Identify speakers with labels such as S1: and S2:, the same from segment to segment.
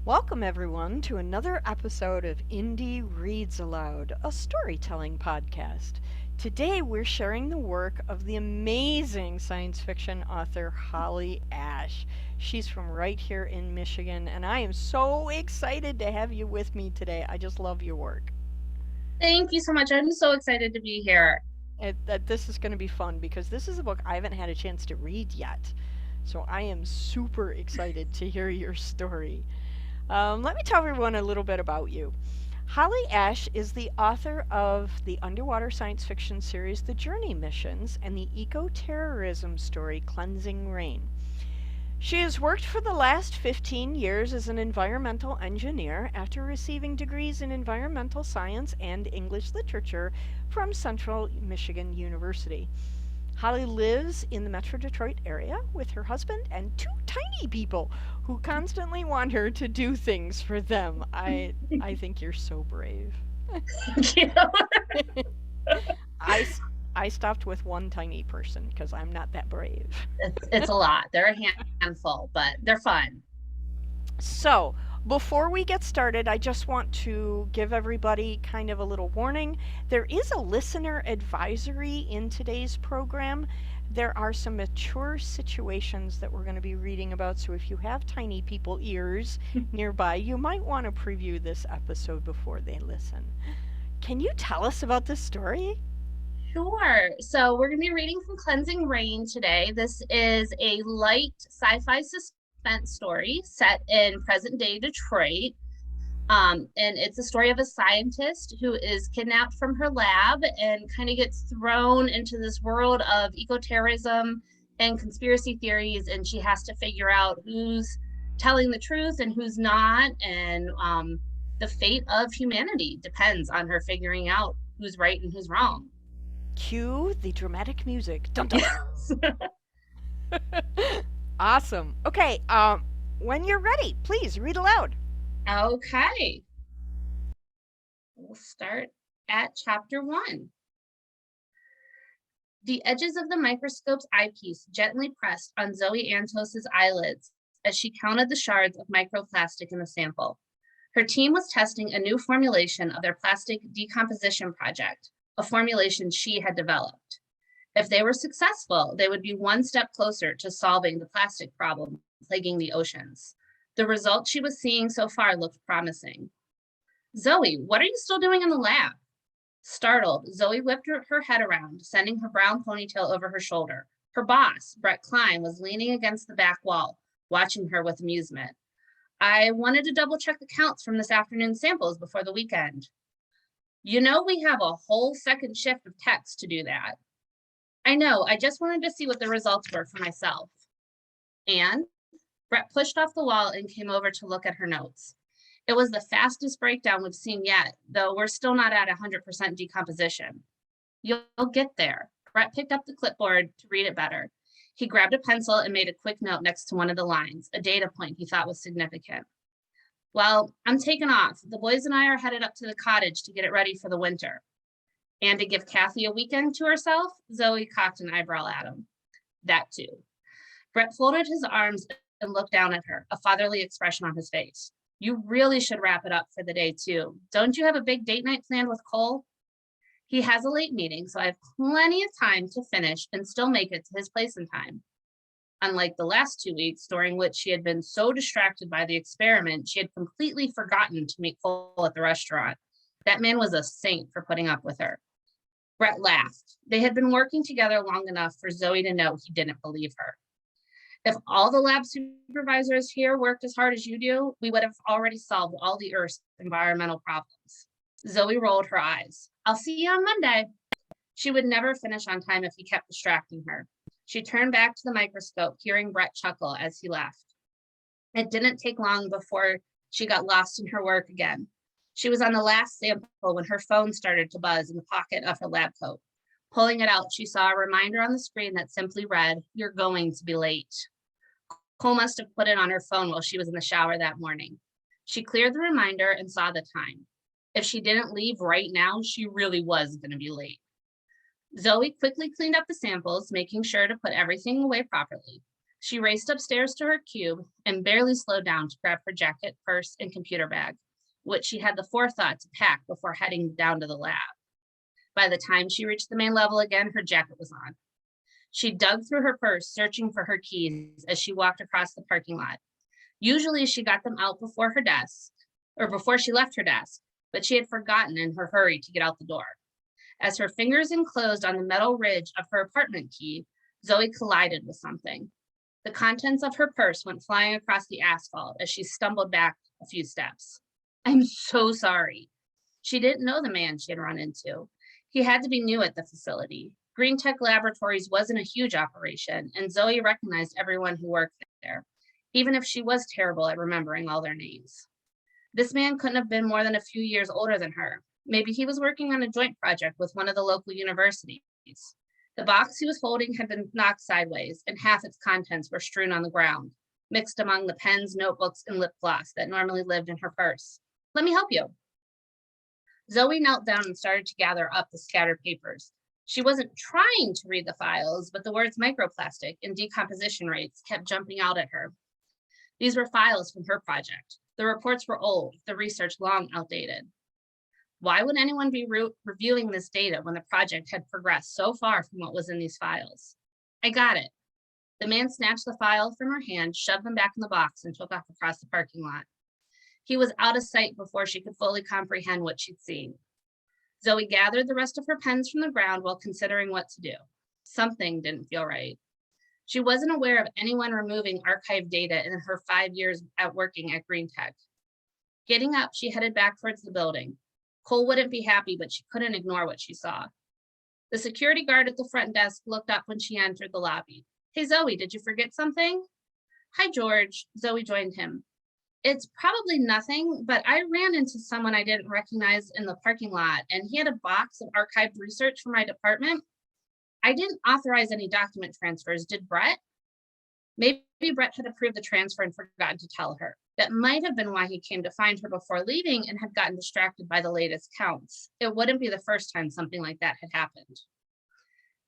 S1: Welcome, everyone, to another episode of Indie Reads Aloud, a storytelling podcast. Today, we're sharing the work of the amazing science fiction author Holly Ash. She's from right here in Michigan, and I am so excited to have you with me today. I just love your work.
S2: Thank you so much. I'm so excited to be here.
S1: This is going to be fun because this is a book I haven't had a chance to read yet. So I am super excited to hear your story. Let me tell everyone a little bit about you. Holly Ash is the author of the underwater science fiction series The Journey Missions and the eco-terrorism story Cleansing Rain. She has worked for the last 15 years as an environmental engineer after receiving degrees in environmental science and English literature from Central Michigan University. Holly lives in the Metro Detroit area with her husband and two tiny people who constantly want her to do things for them. I think you're so brave.
S2: Thank you.
S1: I, s- I stopped with one tiny person because I'm not that brave.
S2: It's a lot. They're a handful, but they're fun.
S1: So, before we get started, I just want to give everybody kind of a little warning. There is a listener advisory in today's program. There are some mature situations that we're going to be reading about, so if you have tiny people ears nearby, you might want to preview this episode before they listen. Can you tell us about this story?
S2: Sure. So we're going to be reading from Cleansing Rain today. This is a light sci-fi suspense story set in present day Detroit. And it's a story of a scientist who is kidnapped from her lab and kind of gets thrown into this world of eco-terrorism and conspiracy theories. And she has to figure out who's telling the truth and who's not. And the fate of humanity depends on her figuring out who's right and who's wrong.
S1: Cue the dramatic music. Dun dun
S2: Yes.
S1: dun. Awesome. Okay, when you're ready, please read aloud.
S2: Okay. We'll start at chapter 1. The edges of the microscope's eyepiece gently pressed on Zoe Antos's eyelids as she counted the shards of microplastic in the sample. Her team was testing a new formulation of their plastic decomposition project, a formulation she had developed. If they were successful, they would be one step closer to solving the plastic problem plaguing the oceans. The results she was seeing so far looked promising. Zoe, what are you still doing in the lab? Startled, Zoe whipped her head around, sending her brown ponytail over her shoulder. Her boss, Brett Klein, was leaning against the back wall, watching her with amusement. I wanted to double check the counts from this afternoon's samples before the weekend. You know, we have a whole second shift of techs to do that. I know, I just wanted to see what the results were for myself. And Brett pushed off the wall and came over to look at her notes. It was the fastest breakdown we've seen yet, though we're still not at 100% decomposition. You'll get there. Brett picked up the clipboard to read it better. He grabbed a pencil and made a quick note next to one of the lines, a data point he thought was significant. Well, I'm taking off. The boys and I are headed up to the cottage to get it ready for the winter. And to give Kathy a weekend to herself, Zoe cocked an eyebrow at him. That too. Brett folded his arms and looked down at her, a fatherly expression on his face. You really should wrap it up for the day, too. Don't you have a big date night planned with Cole? He has a late meeting, so I have plenty of time to finish and still make it to his place in time. Unlike the last 2 weeks, during which she had been so distracted by the experiment, she had completely forgotten to meet Cole at the restaurant. That man was a saint for putting up with her. Brett laughed. They had been working together long enough for Zoe to know he didn't believe her. If all the lab supervisors here worked as hard as you do, we would have already solved all the Earth's environmental problems. Zoe rolled her eyes. I'll see you on Monday. She would never finish on time if he kept distracting her. She turned back to the microscope, hearing Brett chuckle as he left. It didn't take long before she got lost in her work again. She was on the last sample when her phone started to buzz in the pocket of her lab coat. Pulling it out, she saw a reminder on the screen that simply read, "You're going to be late." Cole must have put it on her phone while she was in the shower that morning. She cleared the reminder and saw the time. If she didn't leave right now, she really was going to be late. Zoe quickly cleaned up the samples, making sure to put everything away properly. She raced upstairs to her cube and barely slowed down to grab her jacket, purse, and computer bag, which she had the forethought to pack before heading down to the lab. By the time she reached the main level again, her jacket was on. She dug through her purse, searching for her keys as she walked across the parking lot. Usually she got them out before her desk, or before she left her desk, but she had forgotten in her hurry to get out the door. As her fingers enclosed on the metal ridge of her apartment key, Zoe collided with something. The contents of her purse went flying across the asphalt as she stumbled back a few steps. I'm so sorry. She didn't know the man she had run into. He had to be new at the facility. Green Tech Laboratories wasn't a huge operation, and Zoe recognized everyone who worked there, even if she was terrible at remembering all their names. This man couldn't have been more than a few years older than her. Maybe he was working on a joint project with one of the local universities. The box he was holding had been knocked sideways, and half its contents were strewn on the ground, mixed among the pens, notebooks, and lip gloss that normally lived in her purse. Let me help you. Zoe knelt down and started to gather up the scattered papers. She wasn't trying to read the files, but the words microplastic and decomposition rates kept jumping out at her. These were files from her project. The reports were old, the research long outdated. Why would anyone be reviewing this data when the project had progressed so far from what was in these files? I got it. The man snatched the file from her hand, shoved them back in the box, and took off across the parking lot. He was out of sight before she could fully comprehend what she'd seen. Zoe gathered the rest of her pens from the ground while considering what to do. Something didn't feel right. She wasn't aware of anyone removing archived data in her 5 years at working at Green Tech. Getting up, she headed back towards the building. Cole wouldn't be happy, but she couldn't ignore what she saw. The security guard at the front desk looked up when she entered the lobby. Hey, Zoe, did you forget something? Hi, George. Zoe joined him. It's probably nothing, but I ran into someone I didn't recognize in the parking lot, and he had a box of archived research for my department. I didn't authorize any document transfers, did Brett? Maybe Brett had approved the transfer and forgotten to tell her. That might have been why he came to find her before leaving and had gotten distracted by the latest counts. It wouldn't be the first time something like that had happened.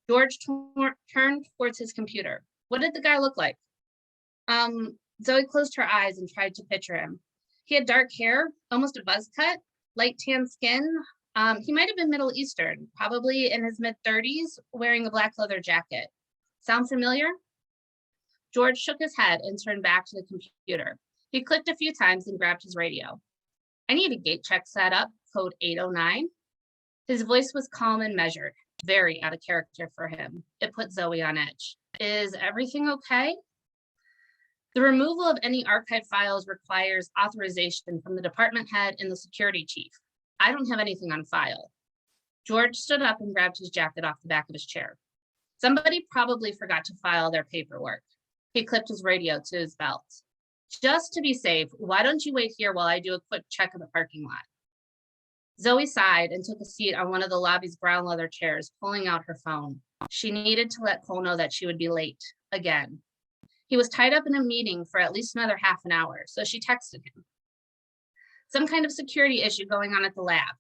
S2: George turned towards his computer. What did the guy look like? Zoe closed her eyes and tried to picture him. He had dark hair, almost a buzz cut, light tan skin. He might have been Middle Eastern, probably in his mid-30s, wearing a black leather jacket. Sound familiar? George shook his head and turned back to the computer. He clicked a few times and grabbed his radio. I need a gate check set up, code 809. His voice was calm and measured, very out of character for him. It put Zoe on edge. Is everything okay? The removal of any archive files requires authorization from the department head and the security chief. I don't have anything on file. George stood up and grabbed his jacket off the back of his chair. Somebody probably forgot to file their paperwork. He clipped his radio to his belt. Just to be safe, why don't you wait here while I do a quick check of the parking lot? Zoe sighed and took a seat on one of the lobby's brown leather chairs, pulling out her phone. She needed to let Cole know that she would be late, again. He was tied up in a meeting for at least another half an hour, so she texted him. Some kind of security issue going on at the lab.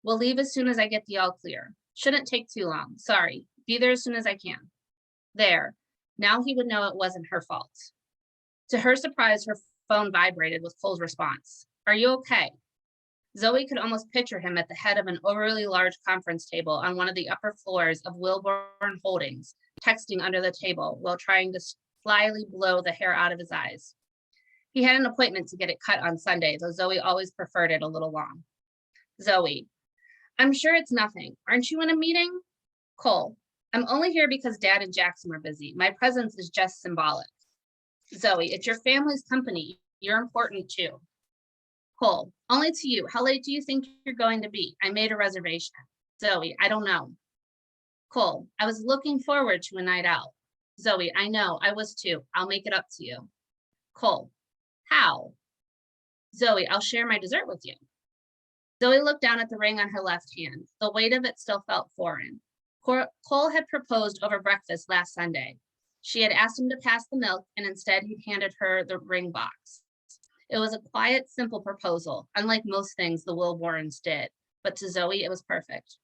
S2: We'll leave as soon as I get the all clear. Shouldn't take too long. Sorry. Be there as soon as I can. There. Now he would know it wasn't her fault. To her surprise, her phone vibrated with Cole's response. Are you okay? Zoe could almost picture him at the head of an overly large conference table on one of the upper floors of Wilborn Holdings, texting under the table while trying to slyly blow the hair out of his eyes. He had an appointment to get it cut on Sunday, though Zoe always preferred it a little long. Zoe, I'm sure it's nothing. Aren't you in a meeting? Cole, I'm only here because Dad and Jackson were busy. My presence is just symbolic. Zoe, it's your family's company. You're important too. Cole, only to you. How late do you think you're going to be? I made a reservation. Zoe, I don't know. Cole, I was looking forward to a night out. Zoe, I know, I was too. I'll make it up to you. Cole, how? Zoe, I'll share my dessert with you. Zoe looked down at the ring on her left hand. The weight of it still felt foreign. Cole had proposed over breakfast last Sunday. She had asked him to pass the milk, and instead he handed her the ring box. It was a quiet, simple proposal, unlike most things the Wilborns did, but to Zoe, it was perfect.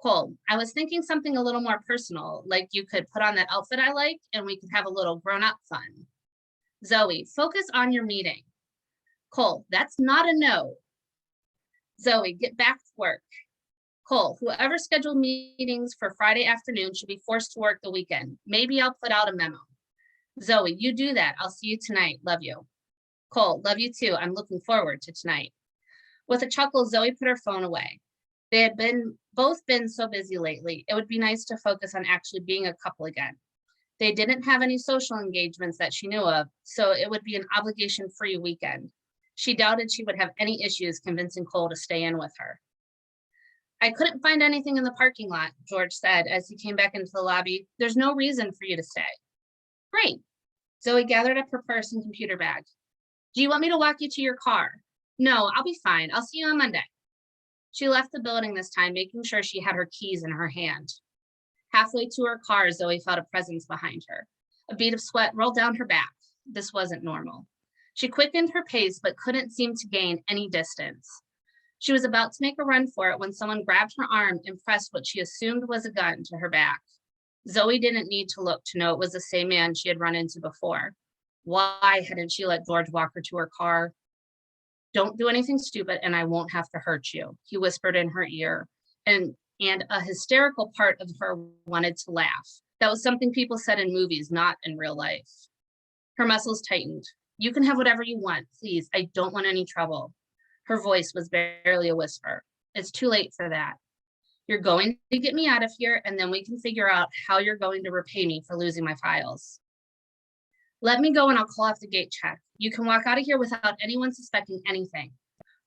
S2: Cole, I was thinking something a little more personal, like you could put on that outfit I like and we could have a little grown-up fun. Zoe, focus on your meeting. Cole, that's not a no. Zoe, get back to work. Cole, whoever scheduled meetings for Friday afternoon should be forced to work the weekend. Maybe I'll put out a memo. Zoe, you do that. I'll see you tonight. Love you. Cole, love you too. I'm looking forward to tonight. With a chuckle, Zoe put her phone away. They had both been so busy lately. It would be nice to focus on actually being a couple again. They didn't have any social engagements that she knew of, so it would be an obligation-free weekend. She doubted she would have any issues convincing Cole to stay in with her. I couldn't find anything in the parking lot, George said as he came back into the lobby. There's no reason for you to stay. Great. Zoe gathered up her purse and computer bag. Do you want me to walk you to your car? No, I'll be fine. I'll see you on Monday. She left the building this time, making sure she had her keys in her hand. Halfway to her car, Zoe felt a presence behind her. A bead of sweat rolled down her back. This wasn't normal. She quickened her pace, but couldn't seem to gain any distance. She was about to make a run for it when someone grabbed her arm and pressed what she assumed was a gun to her back. Zoe didn't need to look to know it was the same man she had run into before. Why hadn't she let George walk her to her car? Don't do anything stupid and I won't have to hurt you, he whispered in her ear, and a hysterical part of her wanted to laugh. That was something people said in movies, not in real life. Her muscles tightened. You can have whatever you want, please. I don't want any trouble. Her voice was barely a whisper. It's too late for that. You're going to get me out of here, and then we can figure out how you're going to repay me for losing my files. Let me go and I'll call off the gate check. You can walk out of here without anyone suspecting anything.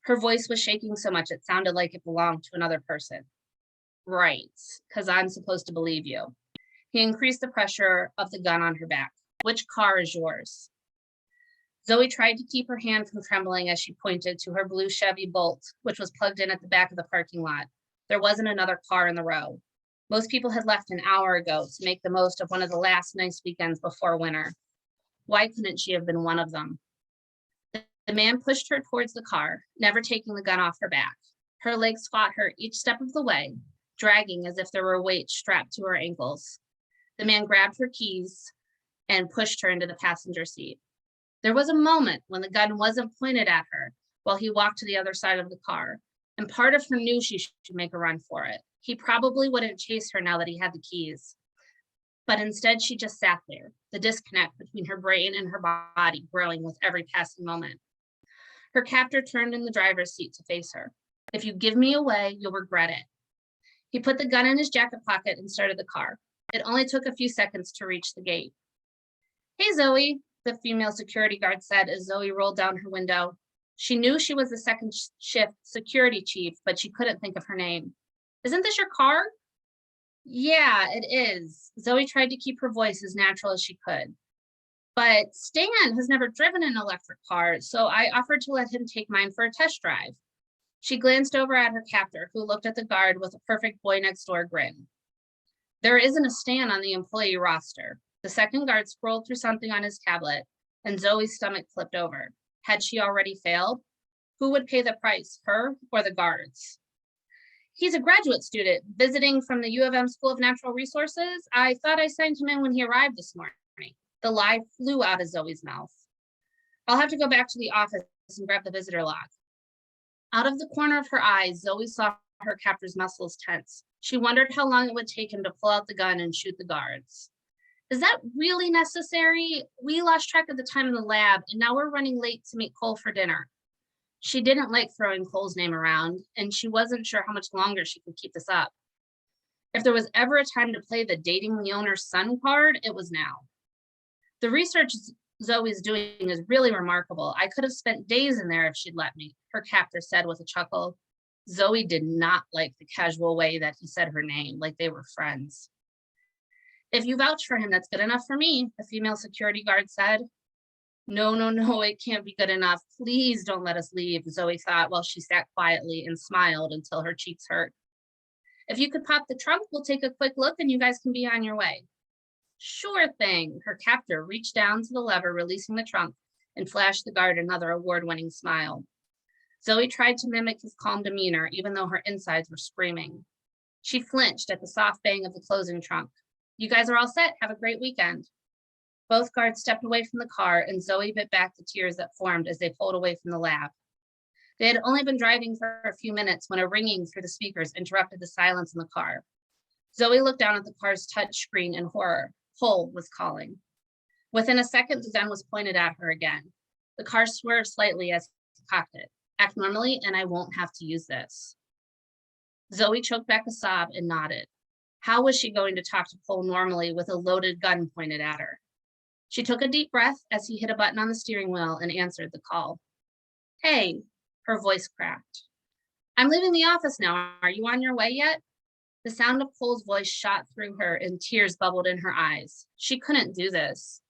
S2: Her voice was shaking so much it sounded like it belonged to another person. Right, because I'm supposed to believe you. He increased the pressure of the gun on her back. Which car is yours? Zoe tried to keep her hand from trembling as she pointed to her blue Chevy Bolt, which was plugged in at the back of the parking lot. There wasn't another car in the row. Most people had left an hour ago to make the most of one of the last nice weekends before winter. Why couldn't she have been one of them? The man pushed her towards the car, never taking the gun off her back. Her legs fought her each step of the way, dragging as if there were weights strapped to her ankles. The man grabbed her keys and pushed her into the passenger seat. There was a moment when the gun wasn't pointed at her while he walked to the other side of the car, and part of her knew she should make a run for it. He probably wouldn't chase her now that he had the keys. But instead, she just sat there, the disconnect between her brain and her body growing with every passing moment. Her captor turned in the driver's seat to face her. If you give me away, you'll regret it. He put the gun in his jacket pocket and started the car. It only took a few seconds to reach the gate. Hey, Zoe, the female security guard said as Zoe rolled down her window. She knew she was the second shift security chief, but she couldn't think of her name. Isn't this your car? Yeah, it is. Zoe tried to keep her voice as natural as she could. But Stan has never driven an electric car, so I offered to let him take mine for a test drive. She glanced over at her captor, who looked at the guard with a perfect boy next door grin. There isn't a Stan on the employee roster. The second guard scrolled through something on his tablet, and Zoe's stomach flipped over. Had she already failed? Who would pay the price, her or the guards? He's a graduate student visiting from the U of M School of Natural Resources. I thought I signed him in when he arrived this morning. The lie flew out of Zoe's mouth. I'll have to go back to the office and grab the visitor log. Out of the corner of her eyes, Zoe saw her captor's muscles tense. She wondered how long it would take him to pull out the gun and shoot the guards. Is that really necessary? We lost track of the time in the lab, and now we're running late to meet Cole for dinner. She didn't like throwing Cole's name around, and she wasn't sure how much longer she could keep this up. If there was ever a time to play the dating the owner's son card, it was now. The research Zoe's doing is really remarkable. I could have spent days in there if she'd let me, her captor said with a chuckle. Zoe did not like the casual way that he said her name, like they were friends. If you vouch for him, that's good enough for me, the female security guard said. No, it can't be good enough. Please don't let us leave, Zoe thought while she sat quietly and smiled until her cheeks hurt. If you could pop the trunk, we'll take a quick look and you guys can be on your way. Sure thing. Her captor reached down to the lever, releasing the trunk, and flashed the guard another award-winning smile. Zoe tried to mimic his calm demeanor, even though her insides were screaming. She flinched at the soft bang of the closing trunk. You guys are all set. Have a great weekend. Both guards stepped away from the car, and Zoe bit back the tears that formed as they pulled away from the lab. They had only been driving for a few minutes when a ringing through the speakers interrupted the silence in the car. Zoe looked down at the car's touch screen in horror. Cole was calling. Within a second, the gun was pointed at her again. The car swerved slightly as he cocked it. Act normally, and I won't have to use this. Zoe choked back a sob and nodded. How was she going to talk to Cole normally with a loaded gun pointed at her? She took a deep breath as he hit a button on the steering wheel and answered the call. Hey, her voice cracked. I'm leaving the office now. Are you on your way yet? The sound of Cole's voice shot through her and tears bubbled in her eyes. She couldn't do this.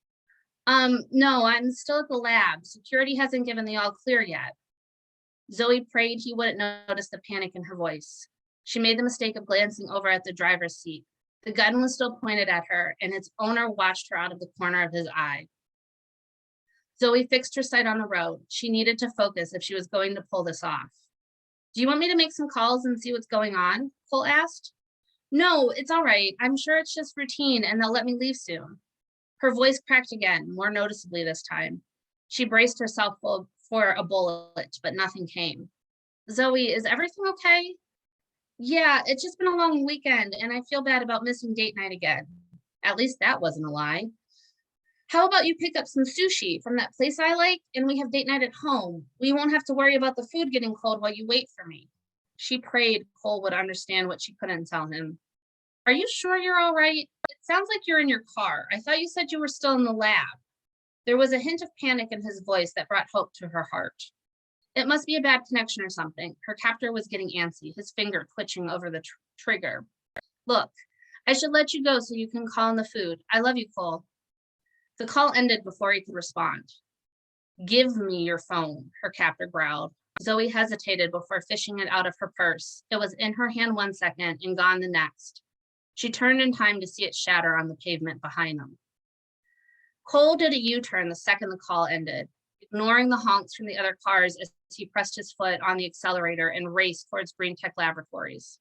S2: No, I'm still at the lab. Security hasn't given the all clear yet. Zoe prayed he wouldn't notice the panic in her voice. She made the mistake of glancing over at the driver's seat. The gun was still pointed at her, and its owner watched her out of the corner of his eye. Zoe fixed her sight on the road. She needed to focus if she was going to pull this off. Do you want me to make some calls and see what's going on? Cole asked. No, it's all right. I'm sure it's just routine, and they'll let me leave soon. Her voice cracked again, more noticeably this time. She braced herself for a bullet, but nothing came. Zoe, is everything okay? Yeah, it's just been a long weekend, and I feel bad about missing date night again. At least that wasn't a lie. How about you pick up some sushi from that place I like, and we have date night at home? We won't have to worry about the food getting cold while you wait for me. She prayed Cole would understand what she couldn't tell him. Are you sure you're all right? It sounds like you're in your car. I thought you said you were still in the lab. There was a hint of panic in his voice that brought hope to her heart. It must be a bad connection or something. Her captor was getting antsy, his finger twitching over the trigger. Look, I should let you go so you can call in the food. I love you, Cole. The call ended before he could respond. Give me your phone, her captor growled. Zoe hesitated before fishing it out of her purse. It was in her hand 1 second and gone the next. She turned in time to see it shatter on the pavement behind them. Cole did a U-turn the second the call ended, ignoring the honks from the other cars as he pressed his foot on the accelerator and raced towards Green Tech Laboratories.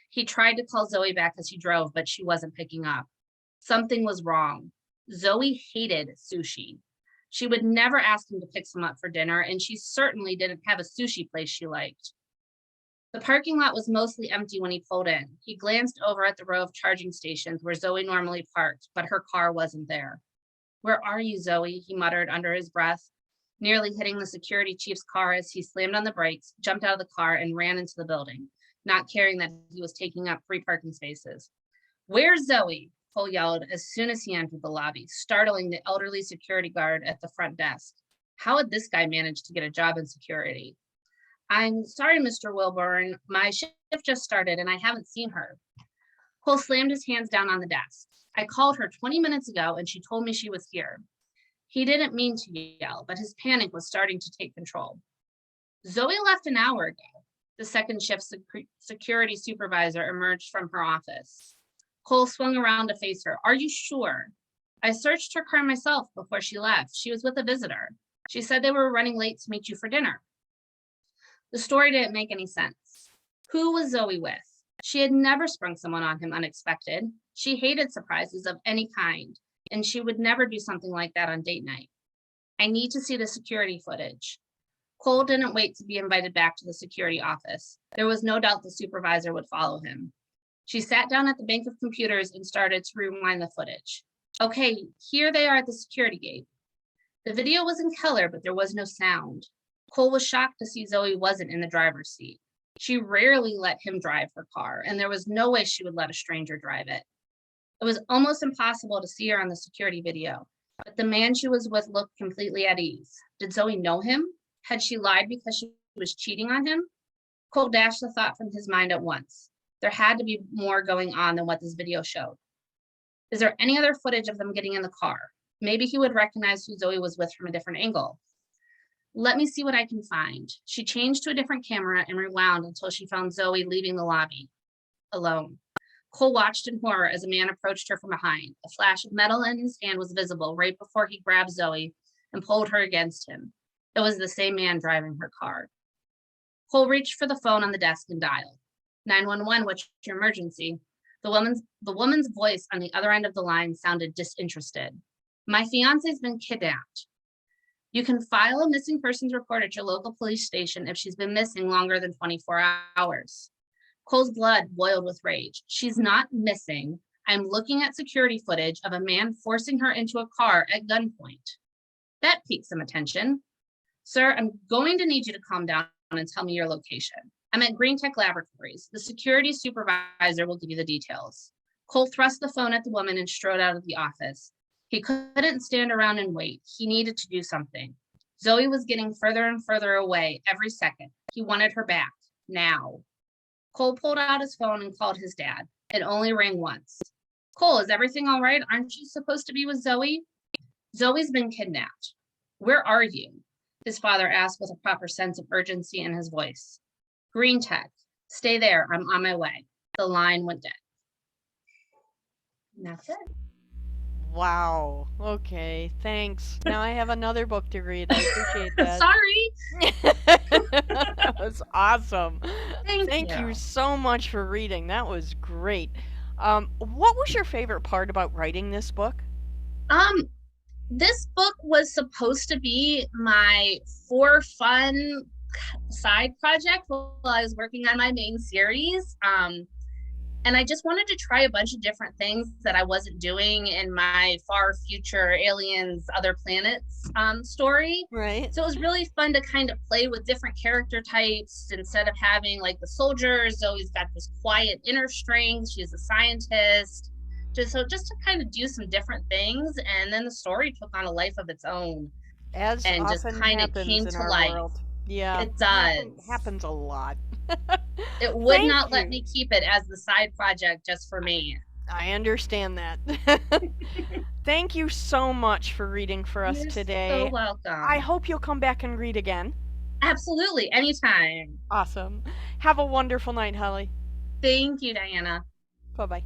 S2: He tried to call Zoe back as he drove, but she wasn't picking up. Something was wrong. Zoe hated sushi. She would never ask him to pick some up for dinner, and she certainly didn't have a sushi place she liked. The parking lot was mostly empty when he pulled in. He glanced over at the row of charging stations where Zoe normally parked, but her car wasn't there. Where are you, Zoe? He muttered under his breath, nearly hitting the security chief's car as he slammed on the brakes, jumped out of the car, and ran into the building, not caring that he was taking up 3 parking spaces. Where's Zoe? Cole yelled as soon as he entered the lobby, startling the elderly security guard at the front desk. How had this guy managed to get a job in security? I'm sorry, Mr. Wilborn. My shift just started and I haven't seen her. Cole slammed his hands down on the desk. I called her 20 minutes ago and she told me she was here. He didn't mean to yell, but his panic was starting to take control. Zoe left an hour ago. The second shift security supervisor emerged from her office. Cole swung around to face her. Are you sure? I searched her car myself before she left. She was with a visitor. She said they were running late to meet you for dinner. The story didn't make any sense. Who was Zoe with? She had never sprung someone on him unexpected. She hated surprises of any kind, and she would never do something like that on date night. I need to see the security footage. Cole didn't wait to be invited back to the security office. There was no doubt the supervisor would follow him. She sat down at the bank of computers and started to rewind the footage. Okay, here they are at the security gate. The video was in color, but there was no sound. Cole was shocked to see Zoe wasn't in the driver's seat. She rarely let him drive her car, and there was no way she would let a stranger drive it. It was almost impossible to see her on the security video, but the man she was with looked completely at ease. Did Zoe know him? Had she lied because she was cheating on him? Cole dashed the thought from his mind at once. There had to be more going on than what this video showed. Is there any other footage of them getting in the car? Maybe he would recognize who Zoe was with from a different angle. Let me see what I can find. She changed to a different camera and rewound until she found Zoe leaving the lobby, alone. Cole watched in horror as a man approached her from behind. A flash of metal in his hand was visible right before he grabbed Zoe and pulled her against him. It was the same man driving her car. Cole reached for the phone on the desk and dialed. 911, what's your emergency? The woman's voice on the other end of the line sounded disinterested. My fiance's been kidnapped. You can file a missing persons report at your local police station if she's been missing longer than 24 hours. Cole's blood boiled with rage. She's not missing. I'm looking at security footage of a man forcing her into a car at gunpoint. That piqued some attention. Sir, I'm going to need you to calm down and tell me your location. I'm at Green Tech Laboratories. The security supervisor will give you the details. Cole thrust the phone at the woman and strode out of the office. He couldn't stand around and wait. He needed to do something. Zoe was getting further and further away every second. He wanted her back, now. Cole pulled out his phone and called his dad. It only rang once. Cole, is everything all right? Aren't you supposed to be with Zoe? Zoe's been kidnapped. Where are you? His father asked with a proper sense of urgency in his voice. Green Tech. Stay there. I'm on my way. The line went dead. And that's it.
S1: Wow. Okay. Thanks. Now I have another book to read. I appreciate that.
S2: Sorry.
S1: That was awesome.
S2: Thank
S1: you
S2: you.
S1: so much for reading. That was great. What was your favorite part about writing this book?
S2: This book was supposed to be my for fun side project while I was working on my main series. And I just wanted to try a bunch of different things that I wasn't doing in my far future aliens, other planets story.
S1: Right.
S2: So it was really fun to kind of play with different character types instead of having like the soldiers. Zoe's got this quiet inner strength. She's a scientist. Just to kind of do some different things. And then the story took on a life of its own.
S1: As
S2: And just
S1: often
S2: kind of
S1: happens
S2: came
S1: in
S2: to
S1: our
S2: life.
S1: world. Yeah.
S2: It does.
S1: Happens a lot.
S2: It would
S1: Thank
S2: not let
S1: you.
S2: me keep it as the side project just for me.
S1: I understand that. Thank you so much for reading for us
S2: You're
S1: today.
S2: so welcome.
S1: I hope you'll come back and read again.
S2: Absolutely, anytime.
S1: Awesome. Have a wonderful night, Holly.
S2: Thank you, Diana.
S1: Bye-bye.